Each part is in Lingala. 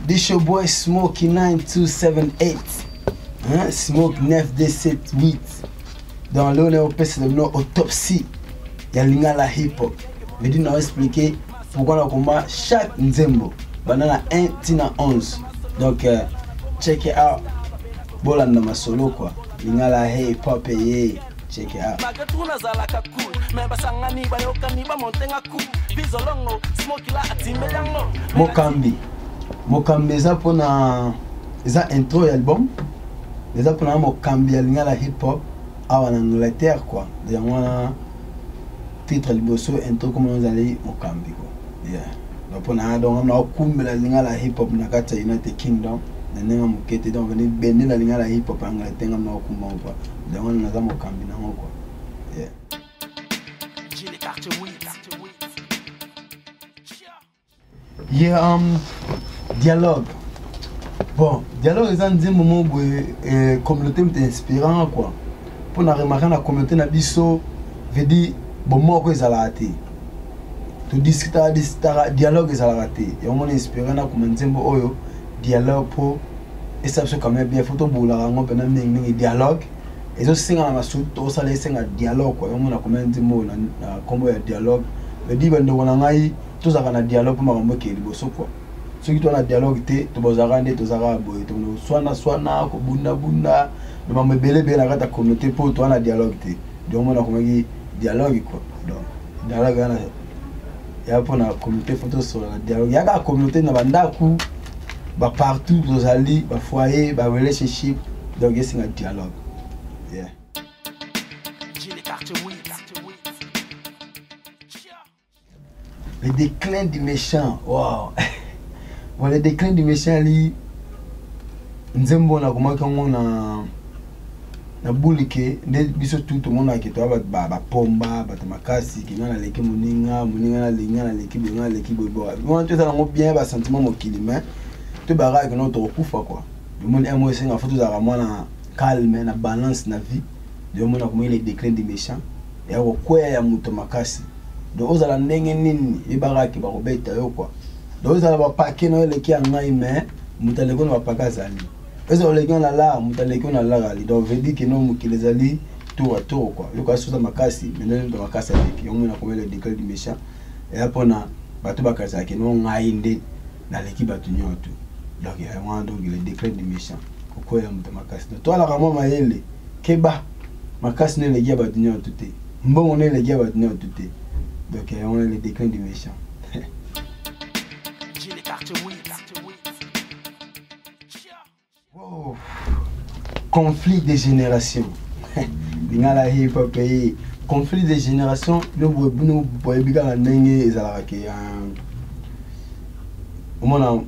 This your boy Smokey 9278. Hein? Smoke 9278. Dans l'honneur c'est le nom autopsie. Il y a l'ingala hip hop. Je vais nous expliquer pourquoi on combat chaque nzembo. Banana 1 tina 11. Donc check it out. Bolanda ma solo quoi. L'ingala hip hop et check it out. Mokambi eza pona eza intro ya album. Eza pona mokambi ya lingala hip hop awa na Angleterre quoi. Donc wana titre liboso intro comme on allait mokambi quoi. Yeah. Donc pona donc on a kumbela lingala hip hop na kata United Kingdom. Na nenga mokete donc venir bene la lingala hip hop Angleterre na kumba quoi. Donc on a za mokambi na quoi. Yeah. Yeah, dialogue. Bon, dialogue est un moment où communauté est inspirant quoi. Pour na remarquer la communauté na biso veut dire bon moi quoi ils a raté. Tout discuter dialogue ils a raté. Et on est inspirant na comme nzembo oyo dialogue pour et ça c'est quand même bien photo boula ngo pena mingi dialogue. Et ça c'est un masut to ça les un dialogue quoi. On a comme nzembo na combo ya dialogue. Le dit bande wana ngai tout ça na dialogue pour makambo ke liboso quoi. Ceux qui ont un dialogue to bozarande to zaraboy to swana ko bunda bunda de ma bele bele la communauté pour toi na dialogue te. Donc on a comme dialogue quoi. Donc dialogue ya pour la communauté photo sur la dialogue. Ya la communauté na bandaku ba partout aux alliés, ba foyer, ba relationship. Donc c'est un dialogue. Yeah. Le déclin du méchant, wow. Bon, le déclin du méchant, li, nzembo na comment on na bulike, ne biso tout le monde a qui toi ba pomba, ba tamakasi, qui na leki moninga na linga na leki benga leki bobo. Moi tout ça bien ba sentiment mokili mais tout bara que non to kufa quoi. Le monde aime aussi na photo za ramwa na calme na balance na vie. Le monde a comment le déclin du méchant. Et au quoi ya muto makasi. Donc aux ala ndenge nini ibaraki ba kobeta yo quoi. Donc aux ala ba paquet no le ki angai mais mutaleko no ba pakazali. Ezo le ki na la mutaleko na la gali. Donc veut dire que non mukilezali tour à tour quoi. Yo kwa soza makasi menene ba makasi avec yo na comme le déclin du méchant. Et après na bato bakaza ki no ngai nde na leki bato nyoto. Donc il y a un donc le déclin du méchant. Pourquoi ya muto makasi. Toi la ramo mayele keba makasi ne le gi bato nyoto te. Mbongo ne le gi bato nyoto te. Donc on a le déclin du méchant. Wow. Conflit des générations. Lingala hip hop pays. Conflit des générations. Nous voyons bien la nengue ezalaki. On a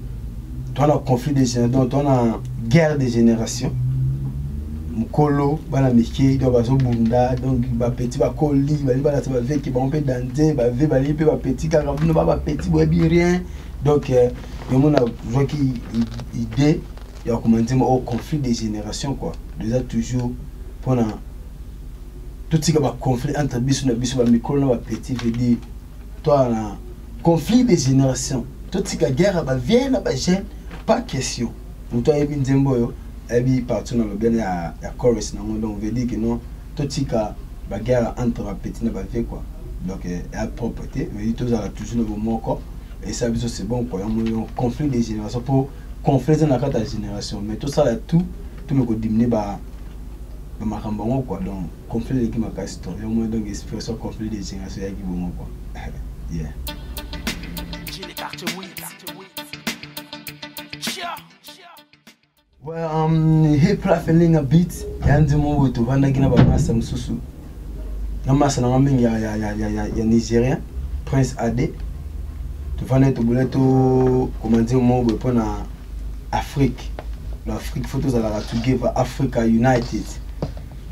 conflit des générations. On a guerre des générations. Mukolo bana miki do bazo bunda donc ba petit ba koli ba la ba veki ba on peut danser ba ve ba li pe ba petit car no ba petit boy bi rien donc yo mona voit qui idée il y a commencé au conflit des générations quoi déjà toujours pendant tout ce qui va conflit entre biso na biso ba mikolo na ba petit veut dire toi na conflit des générations tout ce qui guerre ba vient na ba jeune pas question pour toi ebi nzembo yo ebi partout dans le bien ya chorus na donc veut dire que non tout ce qui ba guerre entre ba petit na ba vie quoi donc la propreté veut dire tous à toujours le moment quoi et ça c'est bon quoi un conflit des générations pour conflit dans la génération mais tout ça là tout le ko diminuer ba makambo quoi donc conflit qui m'a cassé tout au moins donc expression conflit des générations ya qui bon quoi yeah. Well, hip hop feeling a beat. Yandi mo to vanda gina ba masa msusu. Na masa na ngamengi ya Nigérien, Prince AD. To vanda to buleto comment mo bo pona Afrique. L'Afrique photos à la to give Africa united.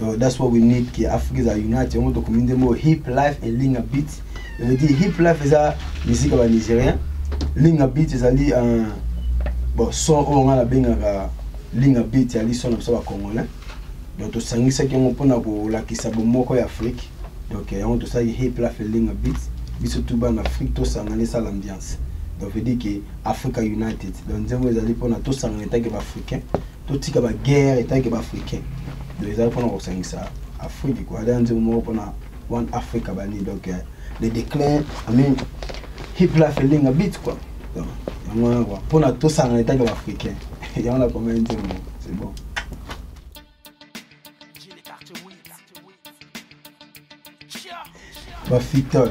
So that's what we need ki Africa are united. On to community mo hip life and linga beat. Je veux dire hip life is a musique ba Nigérien. Linga beat is ali bon son on a la benga linga beat ya liso na ba congolais donc to sangisa ki mo pona ko la kisabo moko ya Afrique donc on to ça hip la linga beat biso tout ba na Afrique to sangana ça l'ambiance donc veut dire que Africa United donc nzembo ezali pour na to sanga etake ba africain to tika ba guerre etake ba africain donc ezali pour na kosangisa Afrique quoi dans nzembo pour na one Africa bani donc le déclin I mean hip la feeling a bit quoi donc yango quoi pour na to sanga etake ba africain yango la combien nzembo c'est bon. Bafitol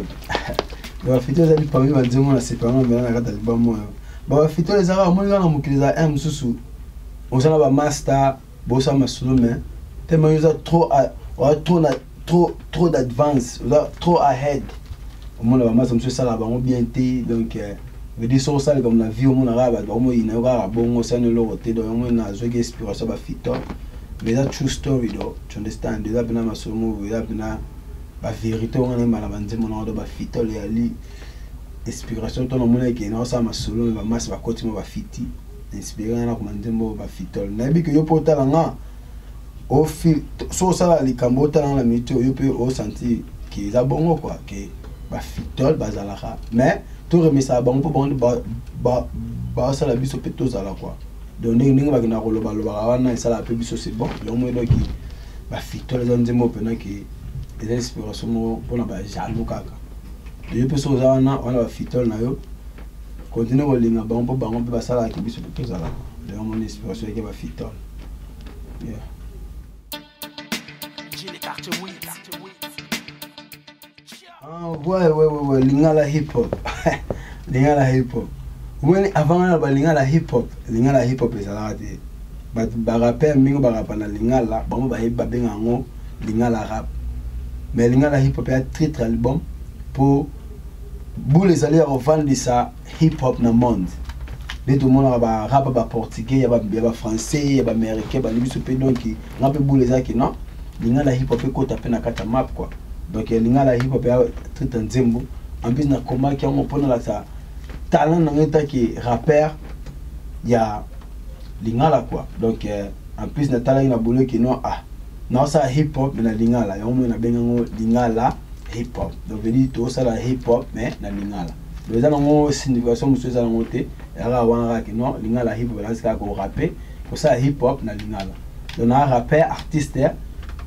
bafitol ezali parmi banzembo na séparement mbela na kata liba moyo bafitol ezalaka omoni kaka na mokili eza un mosusu ozala bamaster bosala masolo mais tellement oza trop d'advance oza trop ahead omona bamaster mosusu esalaka bango bien te donc veut dire soki osali comme na vie omona kaka bato bakomoyina yo kaka bongo osali eloko te donc omoni nazwaki inspiration bafitol mais eza true story do tu understand eza mpena masolo moko eza mpena la vérité on a mal banzembo na ba fitol ya li inspiration to na mona ke na sa masolo ba mas ba koti mo ba fiti inspiré na ko banzembo ba fitol na bi ke yo potala nga o fi so sala likambo tala na mito yo pe o senti ke za bongo quoi ke ba fitol bazalaka mais to remisa bango po ba sala biso pe to zala quoi donc ninga ba na ko loba wana sala pe biso c'est bon yo mo donc ba fitol za nzembo pe na ke des inspirations pour la jaloux kaka de peu choses on a fitol na yo continue ko linga bango bango pe basala ki biso pe tozala de mon inspiration ki ba fitol yeah ouais linga la hip hop linga la hip hop ouais avant na ba linga la hip hop ezala te ba rapper mingo ba rapana linga la bango ba benga ngo linga la rap. Mais il y a la hip hop a très album pour les alliés revendre ça hip hop dans le monde. Les tout le monde a rap ba portugais, il y a français, il y a américain, ba libi sope donc on peut bouler ça qui non. Il y a la hip hop ko taper na kata map quoi. Donc il y a la hip hop a très nzembo. En plus na comment qui on prend là ça talent dans état qui rappeur il y a lingala quoi. Donc en plus na talent na bouler qui non ah non ça hip hop mais na lingala yo mo na benga lingala hip hop donc veut dire tout ça la hip hop mais na lingala donc ça non signification monsieur ça monter era wana ki non lingala hip hop là c'est ko rapper pour ça hip hop na lingala donc na rappeur artiste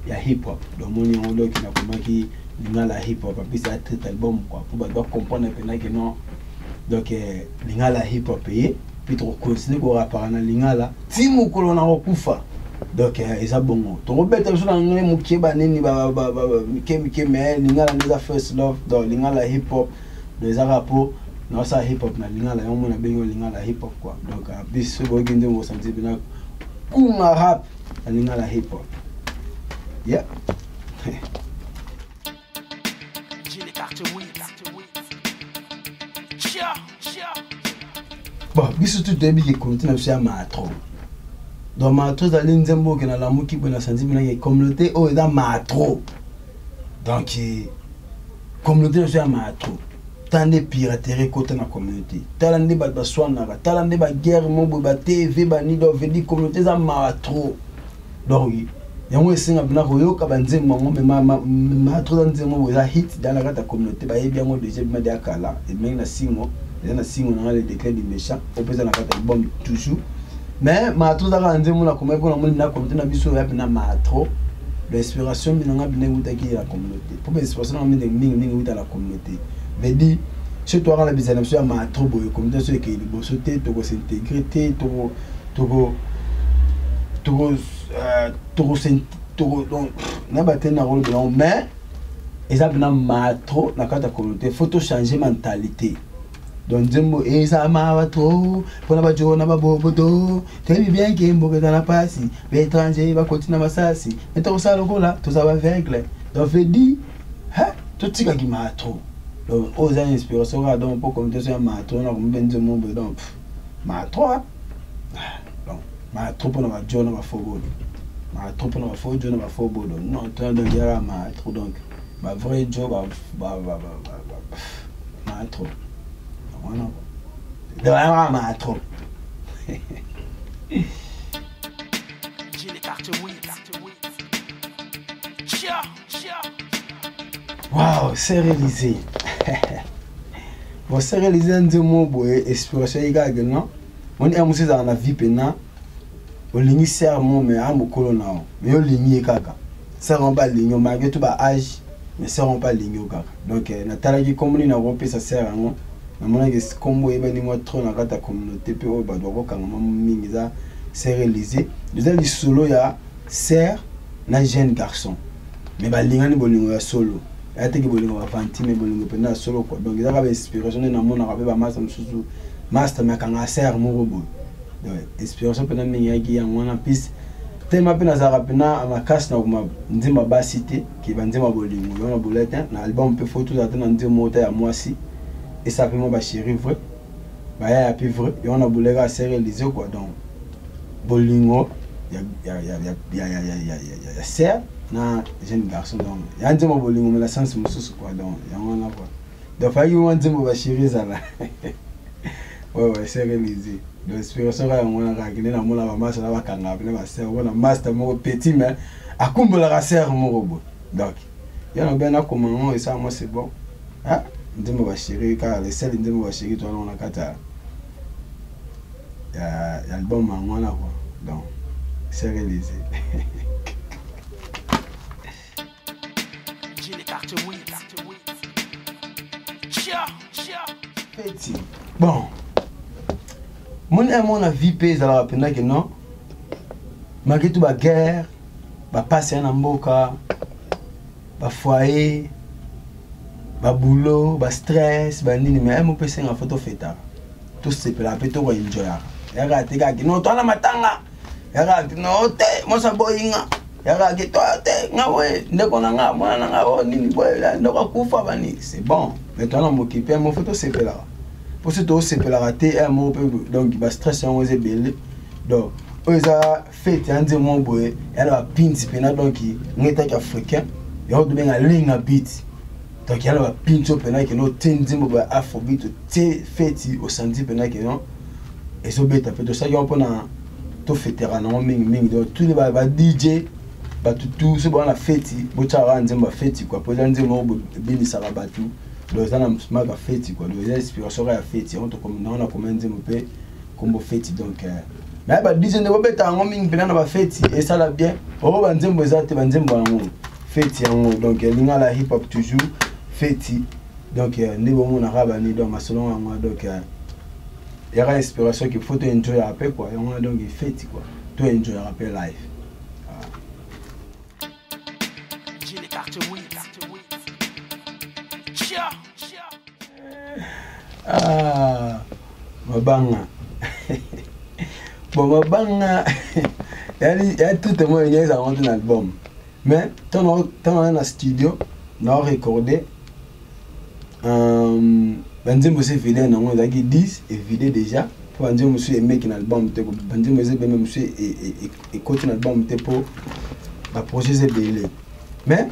ya hip hop donc mon on do ki na comment ki lingala hip hop puis ça très album quoi pour ba comprendre que non donc lingala hip hop et puis trop continuer ko rapper na lingala timu ko na kufa. Donc ils ont bon to beta so na ngene mukie ba nini ba mike mais lingala neza first love donc lingala hip hop les arapo na ça hip hop na lingala yo mona bengo lingala hip hop quoi donc bis bo gende mo santi bina kuma rap na lingala hip hop yeah bon bis tout début qui continue sur ma trop. Donc matro dans l'inzembo que na la muki bona sanzi bina que communauté o dans matro donc communauté sur matro tant de piraterie côté na communauté tant de ba swana tant de ba guerre mo ba TV ba ni do veut dire communauté za matro donc yango esinga bina ko yoka banzembo ngo me matro dans nzembo za hit dans la kata communauté ba yebi yango déjà bima de akala et même na singo na le décret du méchant au pesa na kata album toujours. Mais matro da kanze mona comme pour na na communauté na biso ya na matro l'inspiration binanga bina uta ki la communauté pour l'inspiration na mingi uta la communauté veut dire chez toi la bizana sur matro boy communauté sur que bo sauter to ko s'intégrer to donc na baté na rôle blanc mais ils a bina matro na kata communauté faut changer mentalité. Donc nzembo eza mawato pona bajo na babobodo tebi bien ke mboka na pasi ba étranger ba continue masasi mais to ça lokola to ça va aveugle donc veut dire hein to tika ki matro donc aux inspiration ga donc pour comme ça matro na comme nzembo donc matro donc matro pona bajo na bafobodo matro pona bafojo na bafobodo non to donc ya matro donc ba vrai job ba matro. Voilà. De vraiment matro. Waouh, c'est réalisé. Você réaliser nzembo boye inspiration igaga non. Mon amusi za na vie pena. Olingi serment mais amukolo na. Mais olingi kaka. Seront pas ligno malgré tout ba âge mais seront pas ligno kaka. Donc na talaki komuni na rope ça sert ngo. Na mona que kombo eba ni mo trop na kata communauté pe o ba do ko kanga mingi za c'est réalisé. Nous allons solo ya sert na jeune garçon. Mais ba lingani bolingo ya solo. Ate ki bolingo ba fanti mais bolingo pe na solo quoi. Donc ça va inspiration na mona ka ba master mususu. Master mais kanga sert mo robo. Donc inspiration pe na mingi ki ya mona piste. Tellement pena za rapena amakas na kuma nzima ba cité ki ba nzima bolingo. Yo na bulletin na album pe photo za na nzima mota ya mwasi. Et ça fait mon ba chéri vrai. Ba ya pi vrai. Yo na bulega c'est réalisé quoi. Donc bolingo ya serre na jeune garçon donc ya nzema bolingo mais la sens mususu quoi donc ya wana quoi donc fa yo nzema ba chéri ça là ouais c'est réalisé donc inspiration ya mwana ka kine na mona ba masa na ba kanga na ba serre wana master mo petit mais akumbola ka serre mo robo donc ya na bien na comment et ça moi c'est bon ah nzema ba chéri ka le seul nzema ba chéri toi on a kata ya album mwana quoi donc c'est réalisé. Bon, mon avis pèse à la peine que non. Malgré tout la guerre, va passer en mboka, va foyer, va boulot, va stress, va nini mais mon PC en photo feta. Tout c'est pour la photo va enjoy. Yara te ga non toi la matanga. Yara no te mo sa boyinga. Yara ke toi te ngawe ndeko na nga mwana nga o nini boyela ndoko kufa bani. C'est bon. Maintenant on m'occuper mon photo c'est là. Pour ce tout c'est pour la rater un mot donc il va stresser on est belé. Donc oza fête ande mon boy, elle va pinti pena donc on est africain. Et on doit bien linga beat. Donc elle va pinto pena que no tendi mo ba afrobeat te fête au samedi pena que non. Et so beta peut ça on pona to fêtera non ming donc tous les ba DJ ba tout ce bon la fête bo tshara nzemba fête quoi pour nzemba bo bini sara batu donc ça na ma ba fête quoi donc inspiration ya fête on to comme on a comme nzemba pe comme fête donc mais ba DJ ne beta ngo ming pena na ba fête et ça la bien oh ba nzemba za te ba nzemba ngo fête yango donc linga la hip hop toujours fête donc ne bon on a rabani donc selon moi donc il y aura inspiration qu'il faut enjoy après quoi. On a donc fait quoi. Tout enjoy après live. Ah, mabanga. Bon mabanga. Il y a tout le monde qui a rentré dans l'album. Mais tant on est dans le studio, on a recordé. Banzé monsieur vidéo non on a dit 10 et vidéo déjà pour banzé monsieur et mec dans l'album te banzé monsieur même monsieur et coach dans l'album te pour la projet c'est belé mais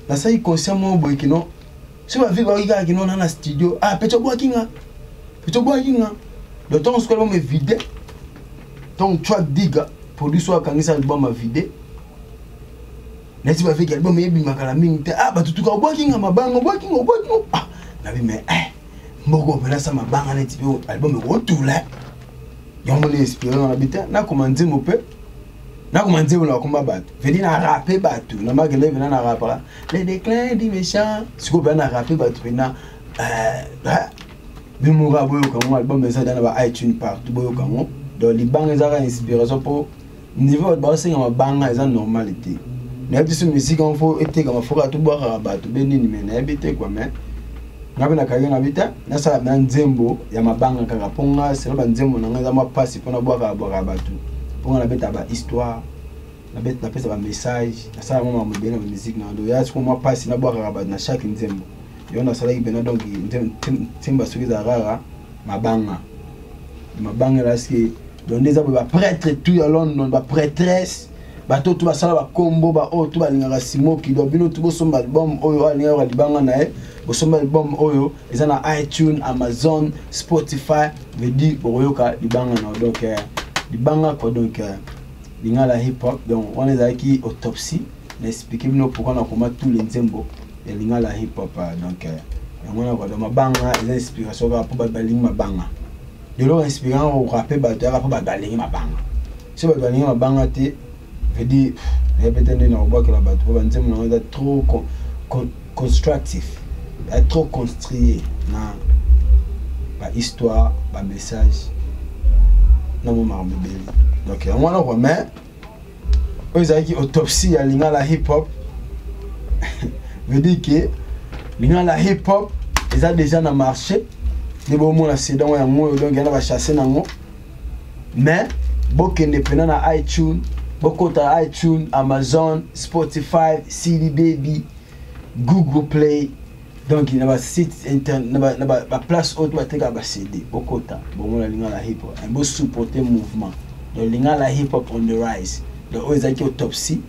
là ça il consciemment boy qui non si va vivre avec qui non dans la studio ah petit bois kinga le temps ce que l'on me vidé donc tu as dit gars produit soit quand ça album a vidé mais si va faire album et bien makala mingi ah ba tout ka bois kinga mabanga bois kinga ah la vie mais mboko pela sa mabanga na tipe album ko tula yongo le inspiré na bita na commencer mo pe na commencer na komba bato veni na rapper bato na magele vena na rapper les déclins du méchant siko ba na rapper bato pena bi mo ga boyo ka mo album ça dans ba iTunes partout boyo ka mo do li banga za inspiration pour niveau ba se ngama banga eza normalité na biso musique on faut été comme faut tout boire bato benini mais na bité quoi mais ngabina kage na bita na sala na nzembo ya mabanga kaka ponga c'est ba nzembo na ngaza mapasi pona boaka batu ponga na beta ba histoire na beta na pesa ba message na sala mama mobena ba musique na ndo ya tiko mapasi na boaka batu na chaque nzembo yo na sala ibena donc nzemba soki za rara mabanga la ski donc des ba prêtre tout à London ba prêtresse bato tout ba sala ba combo ba o tout ba lingaka simoki do bino tout bo somba album oyo alinga libanga na e bosomba album oyo eza na iTunes, Amazon, Spotify, veut dire boyoka libanga na donc libanga quoi donc lingala hip hop donc on est avec autopsie n'expliquer nous pourquoi on a comment tous les nzembo et lingala hip hop donc yango kwa mabanga eza inspiration ka po balingi mabanga de lo inspirant au rapper bato ka po balingi mabanga si balingi mabanga te veut dire répéter na oboka la bato po banzemu na eza trop constructif trop construit na ba histoire ba message na mo marbebeli donc yango na kwa mais ozaki autopsie ya lingala hip hop veut dire que lingala hip hop ils ont déjà na marché de bon mon la sédan ya mo donc yana ba chasser nango mais bokende pena na iTunes bokota iTunes Amazon Spotify CD Baby Google Play donc il y a un site internet na ba place haute ba teka ba CD bokota bon mon la lingala hip hop un beau supporter mouvement le lingala hip hop on the rise donc ozaki autopsie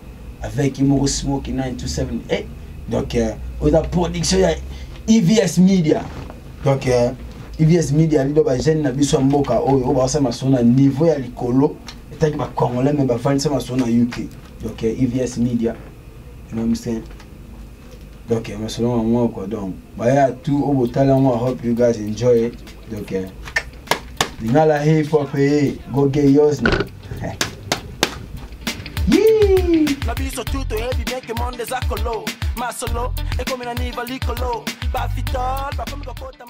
avec Imoro Smoke 9278 donc oza production ya EVS Media donc EVS Media lido ba jeune na biso mboka oyo ba sa masona niveau ya likolo etaki ba congolais mais ba fani sa masona UK donc EVS Media you know what I'm saying donc masolo moi quoi donc ba ya tout au botala moi hope you guys enjoy it donc lingala hip hop go get yours now. La biso tutto e bien che monde zakolo ma solo e come na niva licolo ba fitol ba come ko kota